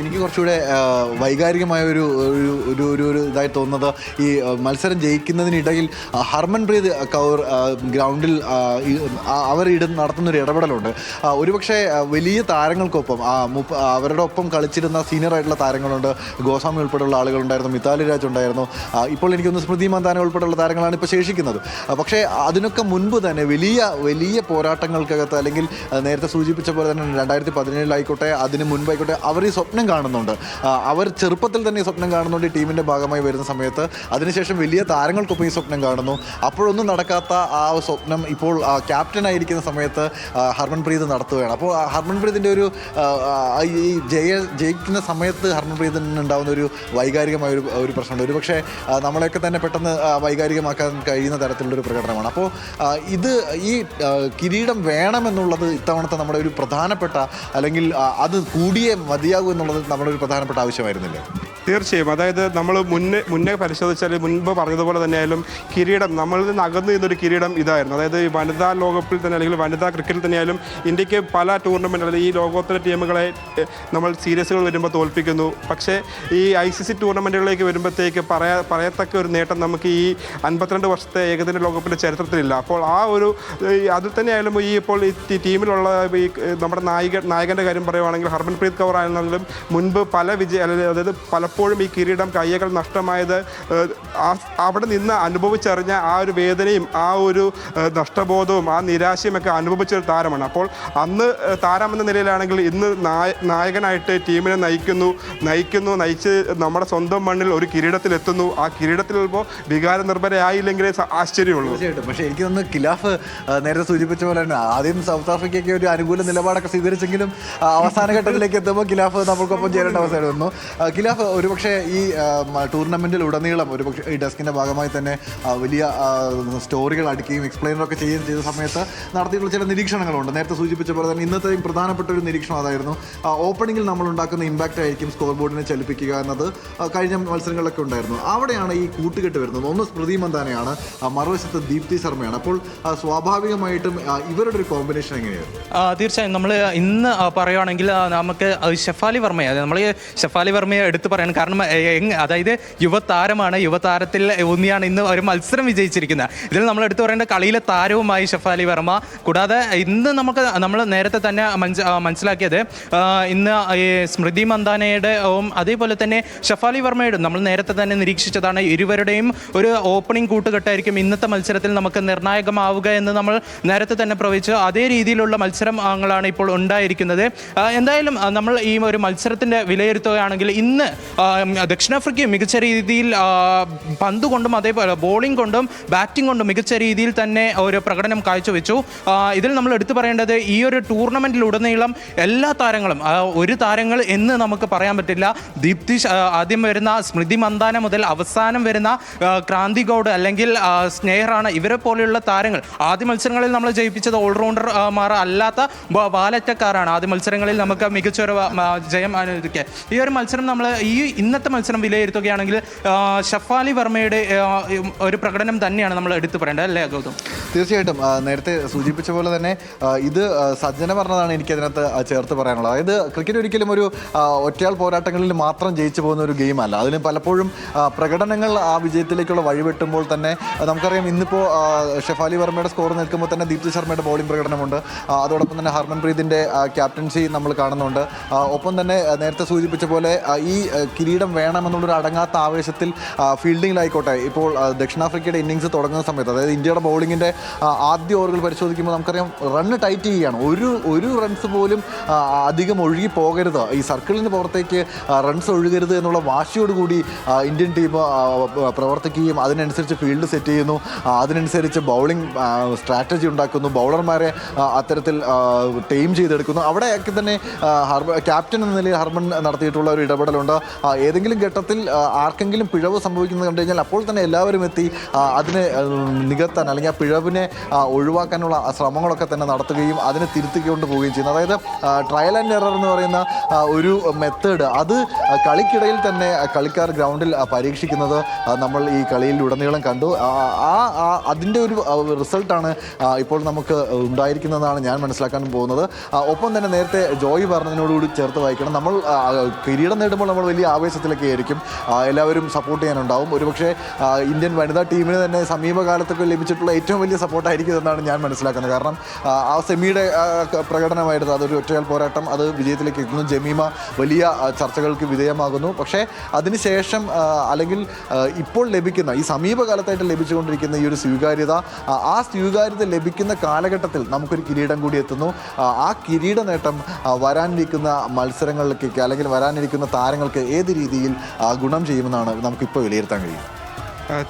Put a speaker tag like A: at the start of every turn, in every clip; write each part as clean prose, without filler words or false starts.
A: എനിക്ക് കുറച്ചുകൂടെ വൈകാരികമായ ഒരു ഇതായി തോന്നുന്നത് ഈ മത്സരം ജയിക്കുന്നതിനിടയിൽ ഹർമൻപ്രീത് കൗർ ഗ്രൗണ്ടിൽ അവർ നടത്തുന്നൊരു ഇടപെടലുണ്ട്. ഒരുപക്ഷെ വലിയ താരങ്ങൾക്കൊപ്പം അവരുടെ ഒപ്പം കളിച്ചിരുന്ന സീനിയർ ആയിട്ടുള്ള താരങ്ങളുണ്ട്. ഗോസ്വാമി ഉൾപ്പെടെയുള്ള ആളുകളുണ്ടായിരുന്നു, മിതാലി രാജ് ഉണ്ടായിരുന്നു. ഇപ്പോൾ എനിക്കൊന്ന് സ്മൃതി മന്ദാന ഉൾപ്പെടെയുള്ള താരങ്ങളാണ് ഇപ്പോൾ ശേഷിക്കുന്നത്. പക്ഷേ അതിനൊക്കെ മുൻപ് തന്നെ വലിയ പോരാട്ടങ്ങൾക്കകത്ത്, അല്ലെങ്കിൽ നേരത്തെ സൂചിപ്പിച്ച പോലെ തന്നെ 2017 അതിന് മുൻപായിക്കോട്ടെ, അവർ ഈ സ്വപ്നം കാണുന്നുണ്ട്. അവർ ചെറുപ്പത്തിൽ തന്നെ ഈ സ്വപ്നം കാണുന്നുണ്ട് ഈ ടീമിൻ്റെ ഭാഗമായി വരുന്ന സമയത്ത്. അതിനുശേഷം വലിയ താരങ്ങൾക്കൊപ്പം ഈ സ്വപ്നം കാണുന്നു. അപ്പോഴൊന്നും നടക്കാത്ത ആ സ്വപ്നം ഇപ്പോൾ ക്യാപ്റ്റനായിരിക്കുന്ന സമയത്ത് ഹർമൻപ്രീത് നടത്തുകയാണ്. അപ്പോൾ ഹർമൻപ്രീതിൻ്റെ ഈ ജയിക്കുന്ന സമയത്ത് ഹർമൻപ്രീതിന് ഉണ്ടാകുന്ന ഒരു വൈകാരികമായ ഒരു പ്രശ്നമുണ്ട്. ഒരുപക്ഷെ നമ്മളെയൊക്കെ തന്നെ പെട്ടെന്ന് വൈകാരികമാക്കാൻ കഴിയുന്ന തരത്തിലുള്ളൊരു പ്രകടനമാണ്. അപ്പോൾ ഈ കിരീടം വേണമെന്നുള്ളത് ഇത്തവണത്തെ നമ്മുടെ ഒരു പ്രധാനപ്പെട്ട, അല്ലെങ്കിൽ അത് കൂടിയേ മതിയാകൂ എന്നുള്ളത് നമ്മുടെ ഒരു പ്രധാനപ്പെട്ട ആവശ്യമായിരുന്നില്ലേ?
B: തീർച്ചയായും. അതായത് നമ്മൾ മുന്നേ പരിശോധിച്ചാൽ മുൻപ് പറഞ്ഞതുപോലെ തന്നെയായാലും കിരീടം നമ്മളിൽ നിന്ന് അകന്നു നിന്നൊരു കിരീടം ഇതായിരുന്നു. അതായത് ഈ വനിതാ ലോകകപ്പിൽ തന്നെ, അല്ലെങ്കിൽ വനിതാ ക്രിക്കറ്റിൽ തന്നെയായാലും ഇന്ത്യക്ക് പല ടൂർണമെൻറ്റ്, അല്ലെങ്കിൽ ഈ ലോകോത്തര ടീമുകളെ നമ്മൾ സീരീസുകൾ വരുമ്പോൾ തോൽപ്പിക്കുന്നു. പക്ഷേ ഈ ICC ടൂർണമെൻറ്റുകളിലേക്ക് വരുമ്പോഴത്തേക്ക് പറയത്തക്ക ഒരു നേട്ടം നമുക്ക് ഈ 52 വർഷത്തെ ഏകദിന ലോകകപ്പിൻ്റെ ചരിത്രത്തിലില്ല. അപ്പോൾ അതിൽ തന്നെയായാലും ഇപ്പോൾ ഈ ടീമിലുള്ള ഈ നമ്മുടെ നായകൻ്റെ കാര്യം പറയുവാണെങ്കിൽ ഹർമൻപ്രീത് കൗർ ആയിരുന്നാലും മുൻപ് അതായത് പലപ്പോഴും ഈ കിരീടം കയ്യകൾ നഷ്ടമായത് അവിടെ നിന്ന് അനുഭവിച്ചറിഞ്ഞ ആ ഒരു വേദനയും ആ ഒരു നഷ്ടബോധവും ആ നിരാശയും ഒക്കെ അനുഭവിച്ചൊരു താരമാണ്. അപ്പോൾ അന്ന് താരമെന്ന നിലയിലാണെങ്കിൽ ഇന്ന് നായകനായിട്ട് ടീമിനെ നയിച്ച് നമ്മുടെ സ്വന്തം മണ്ണിൽ ഒരു കിരീടത്തിലെത്തുന്നു. ആ കിരീടത്തിൽ ചിലപ്പോൾ വികാര നിർഭരയായില്ലെങ്കിലേ ആശ്ചര്യമുള്ളൂ.
A: തീർച്ചയായിട്ടും. പക്ഷേ എനിക്ക് തോന്നുന്നു ഖിലാഫ് നേരത്തെ സൂചിപ്പിച്ച പോലെ തന്നെ ആദ്യം സൗത്ത് ആഫ്രിക്കയ്ക്ക് ഒരു അനുകൂല നിലപാടൊക്കെ സ്വീകരിച്ചെങ്കിലും അവസാന ഘട്ടത്തിലേക്ക് എത്തുമ്പോൾ ഖിലാഫ് നമ്മൾക്കൊപ്പം ചേരേണ്ട അവസ്ഥ വന്നു. ഖിലാഫ് ഒരുപക്ഷെ ഈ ടൂർണമെൻറ്റിൽ ഉടനീളം ഒരുപക്ഷെ ഈ ഡെസ്കിൻ്റെ ഭാഗമായി തന്നെ വലിയ സ്റ്റോറികൾ അടിക്കുകയും എക്സ്പ്ലെയിനറൊക്കെ ചെയ്യുകയും ചെയ്ത സമയത്ത് നടത്തിയിട്ടുള്ള ചില നിരീക്ഷണങ്ങളുണ്ട്. നേരത്തെ സൂചിപ്പിച്ച പോലെ തന്നെ ഇന്നത്തെയും പ്രധാനപ്പെട്ട ഒരു നിരീക്ഷണം അതായിരുന്നു, ഓപ്പണിങ്ങിൽ നമ്മൾ ഉണ്ടാക്കുന്ന ഇമ്പാക്റ്റ് ആയിരിക്കും സ്കോർ ബോർഡിനെ ചലിപ്പിക്കുക എന്നത് കഴിഞ്ഞ മത്സരങ്ങളിലൊക്കെ ഉണ്ടായിരുന്നു. അവിടെയാണ് ഈ കൂട്ടുകെട്ട് വരുന്നത്. ഒന്ന് സ്മൃതി മന്ദാനയാണ്, മറുവശത്ത് ദീപ്തി ശർമ്മയാണ്. അപ്പോൾ സ്വാഭാവികമായിട്ടും ഇവരുടെ ഒരു കോമ്പിനേഷൻ എങ്ങനെയായിരുന്നു?
C: തീർച്ചയായും. നമ്മൾ ഇന്ന് പറയുകയാണെങ്കിൽ നമുക്ക് ഷെഫാലി വർമ്മയെ, നമ്മൾ ഷെഫാലി വർമ്മയെ എടുത്തു പറയണം. കാരണം അതായത് യുവതാരമാണ്, യുവതാരത്തിൽ ഊന്നിയാണ് ഇന്ന് ഒരു മത്സരം വിജയിച്ചിരിക്കുന്നത്. ഇതിൽ നമ്മൾ എടുത്തു പറയേണ്ട കളിയിലെ താരവുമായി ഷെഫാലി വർമ്മ. കൂടാതെ ഇന്ന് നമ്മൾ നേരത്തെ തന്നെ മനസ്സിലാക്കിയത് ഇന്ന് ഈ സ്മൃതി മന്ദാനയുടെ അതേപോലെ തന്നെ ഷെഫാലി വർമ്മയുടെ നമ്മൾ നേരത്തെ തന്നെ നിരീക്ഷിച്ചതാണ്. ഇരുവരുടെയും ഒരു ഓപ്പണിംഗ് കൂട്ടുകെട്ടായിരിക്കും ഇന്നത്തെ മത്സരത്തിൽ നമുക്ക് നിർണായകമാവുക എന്ന് നമ്മൾ നേരത്തെ തന്നെ പ്രവചിച്ചു. അതേ രീതിയിലുള്ള മത്സരങ്ങളാണ് ഇപ്പോൾ ഉണ്ടായിരിക്കുന്നത്. എന്തായാലും നമ്മൾ ഈ ഒരു മത്സരത്തിൻ്റെ വിലയിരുത്തുകയാണെങ്കിൽ ഇന്ന് ദക്ഷിണാഫ്രിക്ക മികച്ച രീതിയിൽ പന്ത് കൊണ്ടും അതേപോലെ ബോളിംഗ് കൊണ്ടും ബാറ്റിംഗ് കൊണ്ടും മികച്ച രീതിയിൽ തന്നെ ഒരു പ്രകടനം കാഴ്ചവെച്ചു. ഇതിൽ നമ്മൾ എടുത്തു പറയേണ്ടത് ഈ ഒരു ടൂർണമെൻറ്റിലുടനീളം എല്ലാ താരങ്ങളും, ഒരു താരങ്ങൾ എന്ന് നമുക്ക് പറയാൻ പറ്റില്ല. ദീപ്തി ആദ്യം വരുന്ന സ്മൃതി മന്ദാന മുതൽ അവസാനം വരുന്ന ക്രാന്തി ഗൗഡ് അല്ലെങ്കിൽ സ്നേഹറാണ്, ഇവരെ പോലെയുള്ള താരങ്ങൾ ആദ്യ മത്സരങ്ങളിൽ നമ്മൾ ജയിപ്പിച്ചത് ഓൾറൗണ്ടർമാർ അല്ലാത്ത വാലറ്റക്കാരാണ്. ആദ്യ മത്സരങ്ങളിൽ നമുക്ക് മികച്ചൊരു ജയം അനുവദിക്കുക. ഈ ഒരു മത്സരം നമ്മൾ ഇന്നത്തെ മത്സരം വിലയിരുത്തുകയാണെങ്കിൽ ഷെഫാലി വർമ്മയുടെ ഒരു പ്രകടനം തന്നെയാണ് നമ്മൾ എടുത്തു പറയേണ്ടത്, അല്ലേ ഗൗതം?
A: തീർച്ചയായിട്ടും. നേരത്തെ സൂചിപ്പിച്ച പോലെ തന്നെ ഇത് സജ്ജന പറഞ്ഞതാണ് എനിക്കതിനകത്ത് ചേർത്ത് പറയാനുള്ളത്. അതായത് ക്രിക്കറ്റ് ഒരിക്കലും ഒരു ഒറ്റയാൾ പോരാട്ടങ്ങളിൽ മാത്രം ജയിച്ചു പോകുന്ന ഒരു ഗെയിമല്ല. അതിന് പലപ്പോഴും പ്രകടനങ്ങൾ ആ വിജയത്തിലേക്കുള്ള വഴിവെട്ടുമ്പോൾ തന്നെ നമുക്കറിയാം, ഇന്നിപ്പോൾ ഷെഫാലി വർമ്മയുടെ സ്കോർ നിൽക്കുമ്പോൾ തന്നെ ദീപ്തി ശർമ്മയുടെ ബോളിംഗ് പ്രകടനമുണ്ട്. അതോടൊപ്പം തന്നെ ഹർമൻപ്രീതിൻ്റെ ക്യാപ്റ്റൻസി നമ്മൾ കാണുന്നുണ്ട്. ഒപ്പം തന്നെ നേരത്തെ സൂചിപ്പിച്ച പോലെ ഈ കിരീടം വേണമെന്നുള്ളൊരു അടങ്ങാത്ത ആവേശത്തിൽ ഫീൽഡിങ്ങിലായിക്കോട്ടെ, ഇപ്പോൾ ദക്ഷിണാഫ്രിക്കയുടെ ഇന്നിങ്സ് തുടങ്ങുന്ന സമയത്ത്, അതായത് ഇന്ത്യയുടെ ബോളിങ്ങിൻ്റെ ആദ്യ ഓവറുകൾ പരിശോധിക്കുമ്പോൾ നമുക്കറിയാം റണ്ണ് ടൈറ്റ് ചെയ്യുകയാണ്. ഒരു റൺസ് പോലും അധികം ഒഴുകി പോകരുത്, ഈ സർക്കിളിന് പുറത്തേക്ക് റൺസ് ഒഴുകരുത് എന്നുള്ള വാശിയോടുകൂടി ഇന്ത്യൻ ടീം പ്രവർത്തിക്കുകയും അതിനനുസരിച്ച് ഫീൽഡ് സെറ്റ് ചെയ്യുന്നു, അതിനനുസരിച്ച് ബൗളിംഗ് സ്ട്രാറ്റജി ഉണ്ടാക്കുന്നു, ബൗളർമാരെ അത്തരത്തിൽ ടീം ചെയ്തെടുക്കുന്നു. അവിടെയൊക്കെ തന്നെ ക്യാപ്റ്റൻ എന്ന നിലയിൽ ഹർമൻ നടത്തിയിട്ടുള്ള ഒരു ഇടപെടലുണ്ട്. ഏതെങ്കിലും ഘട്ടത്തിൽ ആർക്കെങ്കിലും പിഴവ് സംഭവിക്കുന്നത് കണ്ടു കഴിഞ്ഞാൽ അപ്പോൾ തന്നെ എല്ലാവരും എത്തി അതിനെ നികത്താൻ അല്ലെങ്കിൽ ആ പിഴവിനെ ഒഴിവാക്കാനുള്ള ശ്രമങ്ങളൊക്കെ തന്നെ നടത്തുകയും അതിനെ തിരുത്തിക്കൊണ്ട് പോവുകയും ചെയ്യുന്നു. അതായത് ട്രയൽ ആൻഡ് എറർ എന്ന് പറയുന്ന ഒരു മെത്തേഡ് അത് കളിക്കിടയിൽ തന്നെ കളിക്കാർ ഗ്രൗണ്ടിൽ പരീക്ഷിക്കുന്നത് നമ്മൾ ഈ കളിയിൽ ഉടനീളം കണ്ടു. അതിൻ്റെ ഒരു റിസൾട്ടാണ് ഇപ്പോൾ നമുക്ക് ഉണ്ടായിരിക്കുന്നതെന്നാണ് ഞാൻ മനസ്സിലാക്കാൻ പോകുന്നത്. ഒപ്പം തന്നെ നേരത്തെ ജോയി പറഞ്ഞതിനോടുകൂടി ചേർത്ത് വായിക്കണം, നമ്മൾ കിരീടം നേടുമ്പോൾ നമ്മൾ വലിയ ആവേശത്തിലൊക്കെ ആയിരിക്കും, എല്ലാവരും സപ്പോർട്ട് ചെയ്യാനുണ്ടാവും. ഒരുപക്ഷെ ഇന്ത്യൻ വനിതാ ടീമിന് തന്നെ സമീപകാലത്തൊക്കെ ലഭിച്ചിട്ടുള്ള ഏറ്റവും വലിയ സപ്പോർട്ടായിരിക്കും എന്നാണ് ഞാൻ മനസ്സിലാക്കുന്നത്. കാരണം ആ സെമിയുടെ പ്രകടനമായിരുന്നു, അതൊരു ഒറ്റയാൾ പോരാട്ടം, അത് വിജയത്തിലേക്ക് എത്തുന്നു. ജമീമ വലിയ ചർച്ചകൾക്ക് വിധേയമാകുന്നു. പക്ഷേ അതിനുശേഷം അല്ലെങ്കിൽ ഇപ്പോൾ ലഭിക്കുന്ന ഈ സമീപകാലത്തായിട്ട് ലഭിച്ചുകൊണ്ടിരിക്കുന്ന ഈ ഒരു സ്വീകാര്യത, ആ സ്വീകാര്യത ലഭിക്കുന്ന കാലഘട്ടത്തിൽ നമുക്കൊരു കിരീടം കൂടി എത്തുന്നു. ആ കിരീട നേട്ടം വരാനിരിക്കുന്ന മത്സരങ്ങളിലേക്ക് അല്ലെങ്കിൽ വരാനിരിക്കുന്ന താരങ്ങൾക്ക് ഏത് രീതിയിൽ ഗുണം ചെയ്യുമെന്നാണ് നമുക്കിപ്പോൾ വിലയിരുത്താൻ കഴിയും.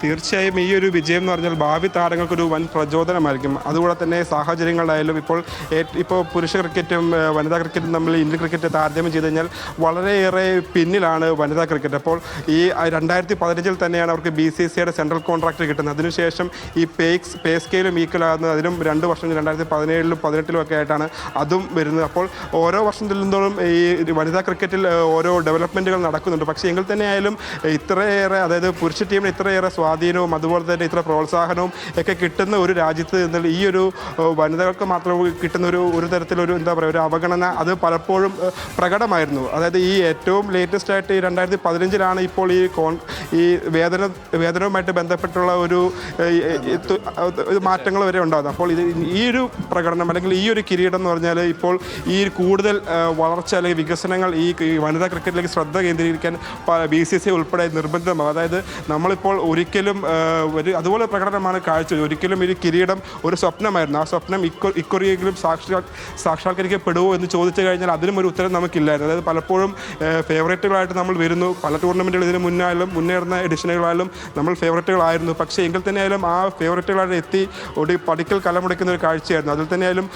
B: തീർച്ചയായും ഈ ഒരു വിജയം എന്ന് പറഞ്ഞാൽ ഭാവി താരങ്ങൾക്കൊരു വൻ പ്രചോദനമായിരിക്കും. അതുകൂടെ തന്നെ സാഹചര്യങ്ങളിലായാലും ഇപ്പോൾ പുരുഷ ക്രിക്കറ്റും വനിതാ ക്രിക്കറ്റും തമ്മിൽ ഇന്ത്യൻ ക്രിക്കറ്റ് താരതമ്യം ചെയ്ത് കഴിഞ്ഞാൽ വളരെയേറെ പിന്നിലാണ് വനിതാ ക്രിക്കറ്റ്. അപ്പോൾ ഈ 2015 തന്നെയാണ് അവർക്ക് BCCIയുടെ സെൻട്രൽ കോൺട്രാക്ട് കിട്ടുന്നത്. അതിനുശേഷം ഈ പേ സ്കെയിലും ഈക്വൽ ആകുന്നത് അതിനും 2 വർഷം 2017 18 ഒക്കെ ആയിട്ടാണ് അതും വരുന്നത്. അപ്പോൾ ഓരോ വർഷം ചെല്ലുന്നതോറും ഈ വനിതാ ക്രിക്കറ്റിൽ ഓരോ ഡെവലപ്മെൻറ്റുകൾ നടക്കുന്നുണ്ട്. പക്ഷേ എങ്കിൽ തന്നെയായാലും ഇത്രയേറെ, അതായത് പുരുഷ ടീമിന് ഇത്രയേറെ സ്വാധീനവും അതുപോലെ തന്നെ ഇത്ര പ്രോത്സാഹനവും ഒക്കെ കിട്ടുന്ന ഒരു രാജ്യത്ത് നിന്നാൽ ഈ ഒരു വനിതകൾക്ക് മാത്രം കിട്ടുന്ന ഒരു തരത്തിലൊരു എന്താ പറയുക ഒരു അവഗണന അത് പലപ്പോഴും പ്രകടമായിരുന്നു. അതായത് ഈ ഏറ്റവും ലേറ്റസ്റ്റ് ആയിട്ട് 2015 ഇപ്പോൾ ഈ വേതനവുമായിട്ട് ബന്ധപ്പെട്ടുള്ള ഒരു മാറ്റങ്ങൾ വരെ ഉണ്ടാകുന്നത്. അപ്പോൾ ഈ ഒരു പ്രകടനം അല്ലെങ്കിൽ ഈ ഒരു കിരീടം എന്ന് പറഞ്ഞാൽ ഇപ്പോൾ ഈ കൂടുതൽ വളർച്ച അല്ലെങ്കിൽ വികസനങ്ങൾ ഈ വനിതാ ക്രിക്കറ്റിലേക്ക് ശ്രദ്ധ കേന്ദ്രീകരിക്കാൻ BCCI ഉൾപ്പെടെ നിർബന്ധമാകും. അതായത് നമ്മളിപ്പോൾ ഒരിക്കലും അതുപോലെ പ്രകടനമാണ് കാഴ്ചവെച്ചത്. ഒരിക്കലും ഈ കിരീടം ഒരു സ്വപ്നമായിരുന്നു. ആ സ്വപ്നം ഇക്കൊറിയെങ്കിലും സാക്ഷാത്കരിക്കപ്പെടുമോ എന്ന് ചോദിച്ചു കഴിഞ്ഞാൽ അതിനും ഒരു ഉത്തരം നമുക്കില്ലായിരുന്നു. അതായത് പലപ്പോഴും ഫേവറേറ്റുകളായിട്ട് നമ്മൾ വരുന്നു. പല ടൂർണമെൻറ്റുകൾ ഇതിന് മുന്നേറുന്ന എഡിഷനുകളായാലും നമ്മൾ ഫേവറേറ്റുകളായിരുന്നു. പക്ഷേ എങ്കിൽ തന്നെയായാലും ആ ഫേവറേറ്റുകളായിട്ട് എത്തി പടിക്കൽ കലമുടയ്ക്കുന്ന ഒരു കാഴ്ചയായിരുന്നു. അതിൽ തന്നെയായാലും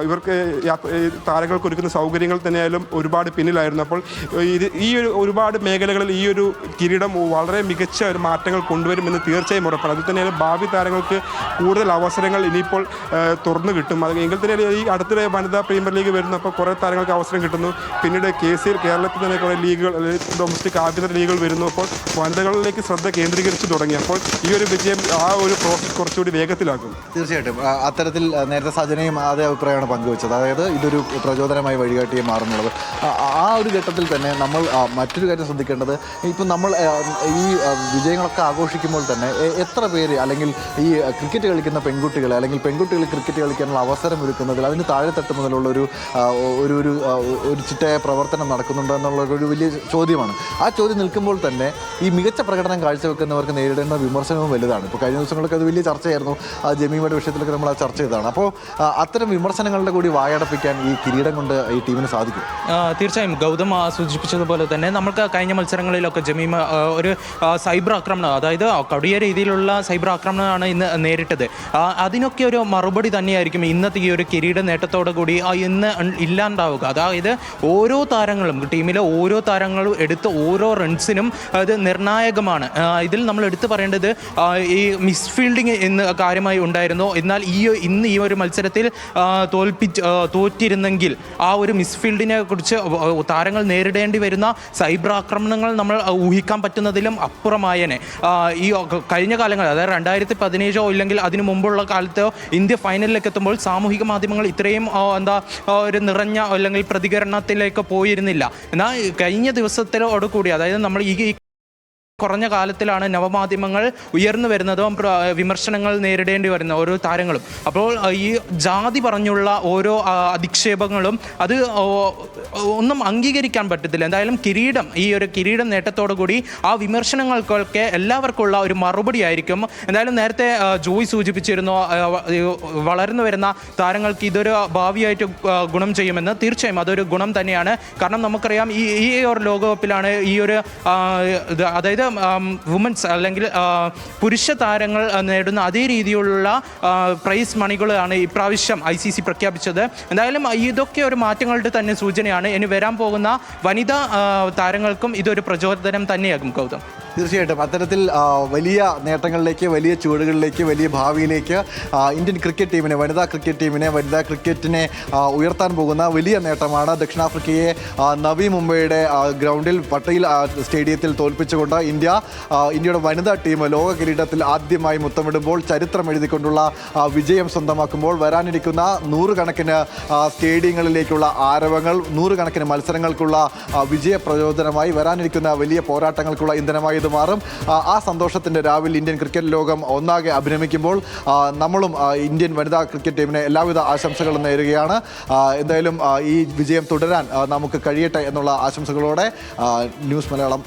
B: ഇവർക്ക് താരങ്ങൾക്ക് ഒരുക്കുന്ന സൗകര്യങ്ങൾ തന്നെയായാലും ഒരുപാട് പിന്നിലായിരുന്നു. അപ്പോൾ ഈ ഒരുപാട് മേഖലകളിൽ ഈ ഒരു കിരീടം വളരെ മികച്ച ഒരു മാറ്റങ്ങൾ കൊണ്ടുവരുമെന്ന് തീർച്ചയായും ഉറപ്പാണ്. അതിൽ തന്നെയാണ് ഭാവി താരങ്ങൾക്ക് കൂടുതൽ അവസരങ്ങൾ ഇനിയിപ്പോൾ തുറന്നു കിട്ടും. അത് എങ്കിൽ തന്നെ ഈ അടുത്തിടെ വനിതാ പ്രീമിയർ ലീഗ് വരുന്നപ്പോൾ കുറേ താരങ്ങൾക്ക് അവസരം കിട്ടുന്നു. പിന്നീട് KCL കേരളത്തിൽ തന്നെ കുറേ ലീഗുകൾ, ഡൊമസ്റ്റിക് ആഭ്യന്തര ലീഗുകൾ വരുന്നു. അപ്പോൾ വനിതകളിലേക്ക് ശ്രദ്ധ കേന്ദ്രീകരിച്ച് തുടങ്ങി. അപ്പോൾ ഈ ഒരു വിജയം ആ ഒരു പ്രോസസ് കുറച്ചുകൂടി വേഗത്തിലാക്കും.
A: തീർച്ചയായിട്ടും അത്തരത്തിൽ നേരത്തെ സജനയും അതേ അഭിപ്രായമാണ് പങ്കുവച്ചത്. അതായത് ഇതൊരു പ്രചോദനമായി വഴികാട്ടിയെ മാറുന്നുള്ളത്. ആ ഒരു ഘട്ടത്തിൽ തന്നെ നമ്മൾ മറ്റൊരു കാര്യം ശ്രദ്ധിക്കേണ്ടത്, ഇപ്പം നമ്മൾ ഈ വിജയങ്ങളൊക്കെ ആഘോഷിക്കുമ്പോൾ തന്നെ എത്ര പേര് അല്ലെങ്കിൽ ഈ ക്രിക്കറ്റ് കളിക്കുന്ന പെൺകുട്ടികളെ അല്ലെങ്കിൽ പെൺകുട്ടികൾ ക്രിക്കറ്റ് കളിക്കാനുള്ള അവസരം ഒരുക്കുന്നതിൽ അതിന് താഴെത്തട്ട് മുതലുള്ള ഒരു ചിട്ടയായ പ്രവർത്തനം നടക്കുന്നുണ്ടോ എന്നുള്ള ഒരു വലിയ ചോദ്യമാണ്. ആ ചോദ്യം നിൽക്കുമ്പോൾ തന്നെ ഈ മികച്ച പ്രകടനം കാഴ്ചവെക്കുന്നവർക്ക് നേരിടേണ്ട വിമർശനവും വലുതാണ്. ഇപ്പോൾ കഴിഞ്ഞ ദിവസങ്ങളൊക്കെ അത് വലിയ ചർച്ചയായിരുന്നു. ജമീമയുടെ വിഷയത്തിലൊക്കെ നമ്മൾ ആ ചർച്ച ചെയ്തതാണ്. അപ്പോൾ അത്തരം വിമർശനങ്ങളുടെ കൂടി വായടപ്പിക്കാൻ ഈ കിരീടം കൊണ്ട് ഈ ടീമിന് സാധിക്കും.
C: തീർച്ചയായും ഗൗതം സൂചിപ്പിച്ചതുപോലെ തന്നെ നമുക്ക് കഴിഞ്ഞ മത്സരങ്ങളിലൊക്കെ ജമീമ ഒരു സൈബർ ആക്രമണം, അതായത് കൊടിയ രീതിയിലുള്ള സൈബർ ആക്രമണമാണ് ഇന്ന് നേരിട്ടത്. അതിനൊക്കെ ഒരു മറുപടി തന്നെയായിരിക്കും ഇന്നത്തെ ഈ ഒരു കിരീട നേട്ടത്തോടു കൂടി ഇന്ന് ഇല്ലാണ്ടാവുക. അതായത് ഓരോ താരങ്ങളും, ടീമിലെ ഓരോ താരങ്ങളും എടുത്ത ഓരോ റൺസിനും അത് നിർണായകമാണ്. ഇതിൽ നമ്മൾ എടുത്തു പറയേണ്ടത് ഈ മിസ്ഫീൽഡിങ് എന്ന് കാര്യമായി ഉണ്ടായിരുന്നു. എന്നാൽ ഇന്ന് ഈ ഒരു മത്സരത്തിൽ തോറ്റിരുന്നെങ്കിൽ ആ ഒരു മിസ്ഫീൽഡിനെ കുറിച്ച് താരങ്ങൾ നേരിടേണ്ടി വരുന്ന സൈബർ ആക്രമണങ്ങൾ നമ്മൾ ഊഹിക്കാൻ പറ്റുന്നതിലും അപ്പുറമായനെ. ഈ കഴിഞ്ഞ കാലങ്ങൾ, അതായത് 2017 ഇല്ലെങ്കിൽ അതിനു മുമ്പുള്ള കാലത്ത് ഇന്ത്യ ഫൈനലിലേക്ക് എത്തുമ്പോൾ സാമൂഹിക മാധ്യമങ്ങൾ ഇത്രയും ഒരു നിറഞ്ഞ അല്ലെങ്കിൽ പ്രതികരണത്തിലേക്ക് പോയിരുന്നില്ല. എന്നാൽ കഴിഞ്ഞ ദിവസത്തോടുകൂടി, അതായത് നമ്മൾ ഈ കുറഞ്ഞ കാലത്തിലാണ് നവമാധ്യമങ്ങൾ ഉയർന്നു വരുന്നതും വിമർശനങ്ങൾ നേരിടേണ്ടി വരുന്ന ഓരോ താരങ്ങളും. അപ്പോൾ ഈ ജാതി പറഞ്ഞുള്ള ഓരോ അധിക്ഷേപങ്ങളും അത് ഒന്നും അംഗീകരിക്കാൻ പറ്റത്തില്ല. എന്തായാലും ഈ ഒരു കിരീടം നേട്ടത്തോടു കൂടി ആ വിമർശനങ്ങൾക്കൊക്കെ എല്ലാവർക്കുള്ള ഒരു മറുപടി ആയിരിക്കും. എന്തായാലും നേരത്തെ ജോയ് സൂചിപ്പിച്ചിരുന്നു, വളർന്നു വരുന്ന താരങ്ങൾക്ക് ഇതൊരു ഭാവിയായിട്ട് ഗുണം ചെയ്യുമെന്ന്. തീർച്ചയായും അതൊരു ഗുണം തന്നെയാണ്. കാരണം നമുക്കറിയാം ഈ ഒരു ലോകകപ്പിലാണ് ഈ ഒരു അതായത് വുമൻസ് അല്ലെങ്കിൽ പുരുഷ താരങ്ങൾ നേടുന്ന അതേ രീതിയിലുള്ള പ്രൈസ് മണികളാണ് ഇപ്രാവശ്യം ICC പ്രഖ്യാപിച്ചത്. എന്തായാലും ഇതൊക്കെ ഒരു മാറ്റങ്ങളുടെ തന്നെ സൂചനയാണ്. ഇനി വരാൻ പോകുന്ന വനിതാ താരങ്ങൾക്കും ഇതൊരു പ്രചോദനം തന്നെയാകും ഗൗതം.
A: തീർച്ചയായിട്ടും അത്തരത്തിൽ വലിയ നേട്ടങ്ങളിലേക്ക്, വലിയ ചുവടുകളിലേക്ക്, വലിയ ഭാവിയിലേക്ക് ഇന്ത്യൻ ക്രിക്കറ്റ് ടീമിനെ, വനിതാ ക്രിക്കറ്റിനെ ഉയർത്താൻ പോകുന്ന വലിയ നേട്ടമാണ് ദക്ഷിണാഫ്രിക്കയെ നവി മുംബൈയുടെ ഗ്രൗണ്ടിൽ പട്ടേൽ സ്റ്റേഡിയത്തിൽ തോൽപ്പിച്ചുകൊണ്ട് ഇന്ത്യയുടെ വനിതാ ടീം ലോക കിരീടത്തിൽ ആദ്യമായി മുത്തമിടുമ്പോൾ, ചരിത്രം എഴുതിക്കൊണ്ടുള്ള വിജയം സ്വന്തമാക്കുമ്പോൾ വരാനിരിക്കുന്ന നൂറുകണക്കിന് സ്റ്റേഡിയങ്ങളിലേക്കുള്ള ആരവങ്ങൾ, നൂറുകണക്കിന് മത്സരങ്ങൾക്കുള്ള വിജയ പ്രചോദനമായി, വരാനിരിക്കുന്ന വലിയ പോരാട്ടങ്ങൾക്കുള്ള ഇന്ധനമായി മാറും. ആ സന്തോഷത്തിൻ്റെ രാവിൽ ഇന്ത്യൻ ക്രിക്കറ്റ് ലോകം ഒന്നാകെ അഭിനമിക്കുമ്പോൾ നമ്മളും ഇന്ത്യൻ വനിതാ ക്രിക്കറ്റ് ടീമിന് എല്ലാവിധ ആശംസകളും നേരുകയാണ്. എന്തായാലും ഈ വിജയം തുടരാൻ നമുക്ക് കഴിയട്ടെ എന്നുള്ള ആശംസകളോടെ ന്യൂസ് മലയാളം